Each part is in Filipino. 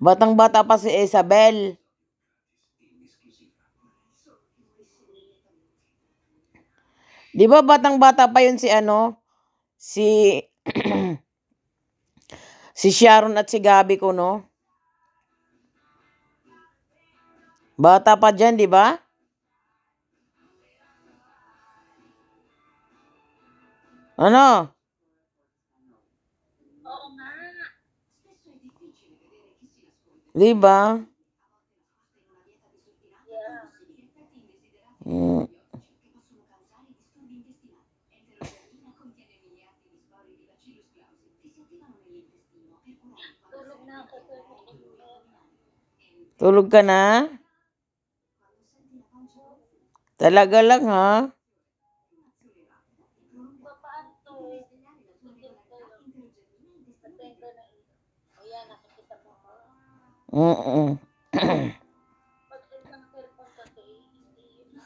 Batang-bata pa si Isabel. Di ba batang-bata pa yun si ano? Si si Sharon at si Gabi ko, no? Bata pa dyan, di ba? Ano? Oo nga. Di ba? Yeah. Mm. Tulog na ako. Tulog ka na? Talaga lang, ha? Papaanto. Tigil kayo. Patay ka na. Ayan, nakikita mo. Pag ng cellphone kasi, hindi yun.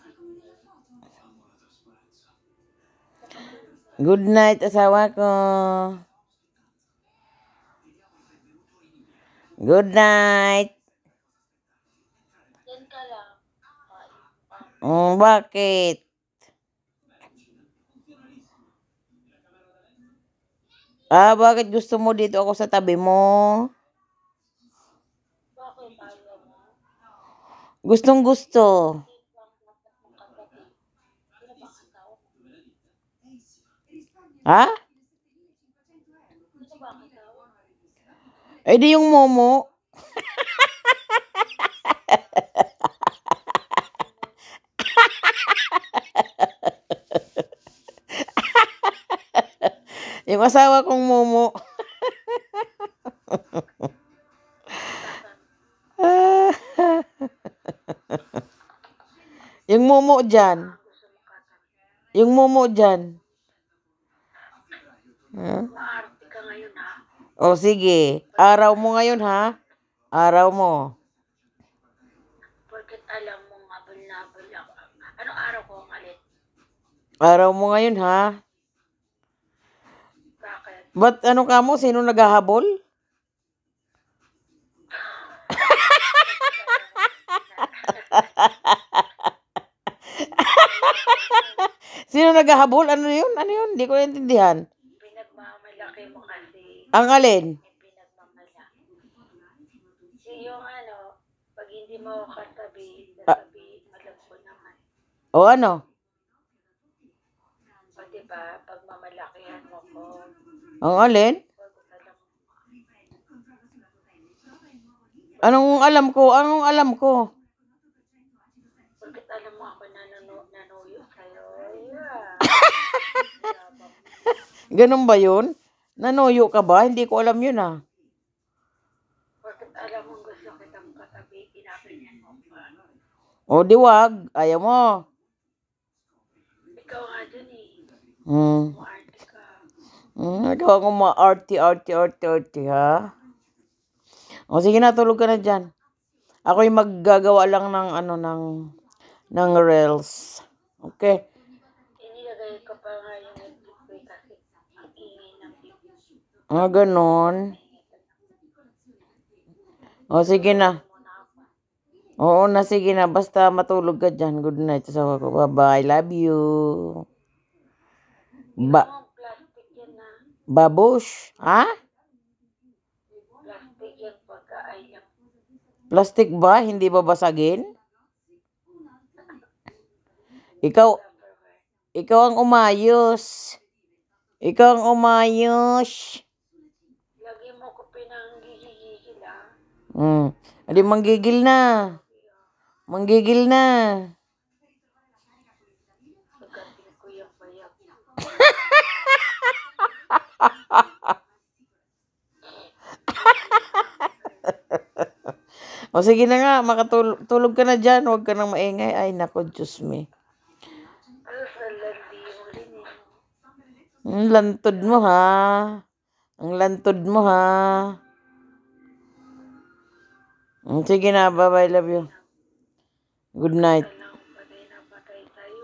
Good night, asawa ko. Good night. Yan ka lang. Bakit? Bakit gusto mo dito ako sa tabi mo? Bakit ayaw mo? Gustong gusto. Ha? Sino ba ang asawa? Eh di yung Momo. Yung asawa kong Momo. Yung Momo dyan. Yung Momo dyan. Maarte ka ngayon, ha? O sige. Araw mo ngayon, ha? Araw mo. Porket alam mo nga, bulnabol ako. Anong araw ko ang alit? Araw mo ngayon, ha? Bakit? Ba't ano ka mo? Sino naghahabol? Sino naghahabol? Ano yun? Ano yun? Hindi ko naintindihan. Pinagmamalaki mo kasi. Ang alin? Pinagmamalaki. Yung ano, pag hindi mo katabi, sasabihin, alam ko naman. O ano? O diba, pag mamalakihan mo ko, Ang alin? alam mo. Anong alam ko? Anong alam ko? Porket alam mo ako nanuyo sa'yo. Yeah. Ganun ba yun? Nanuyo ka ba? Hindi ko alam yun, ah. Porket alam mo gusto kitang katabi, pinapanyan mo pa. O di wag. Ayaw mo. Ikaw nga dun eh. Hmm. Maarte ka. Ikaw ako ma-arty, ha? O sige na, tulog ka na dyan. Ako'y maggagawa lang ng ano, ng reels. Okay? Inilagay ko pa nga yung nag-play kasi ang ingay ng bibig. Ganon. O sige na. Oo na, sige na. Basta matulog ka dyan. Good night. Asawa ko. Bye-bye. Love you. Plastic yan na. Babush. Ha? Plastic yan pagka-ayam. Plastic ba? Hindi ba basagin? Ikaw ang umayos. Ikaw ang umayos. Lagi mo ko pinanggigigil ah. Adi manggigil na. Manggigil na. Pagkating ko yung bayak. O sige na nga, makatulog ka na dyan. Huwag ka nang maingay. Ay, nako, Diyos me. Ano sa landi mo rin eh. Ang lantod mo, ha? Ang lantod mo, ha? Sige na, bye-bye, love you. Good night. Patay na patay tayo.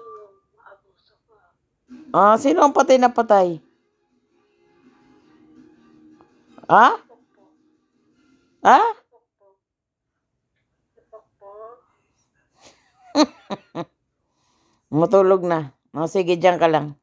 Maabuso ka. Sino ang patay na patay? Ah? Pukpok. Ah? Pukpok. Pukpok. Matulog na. O, sige, diyan ka lang.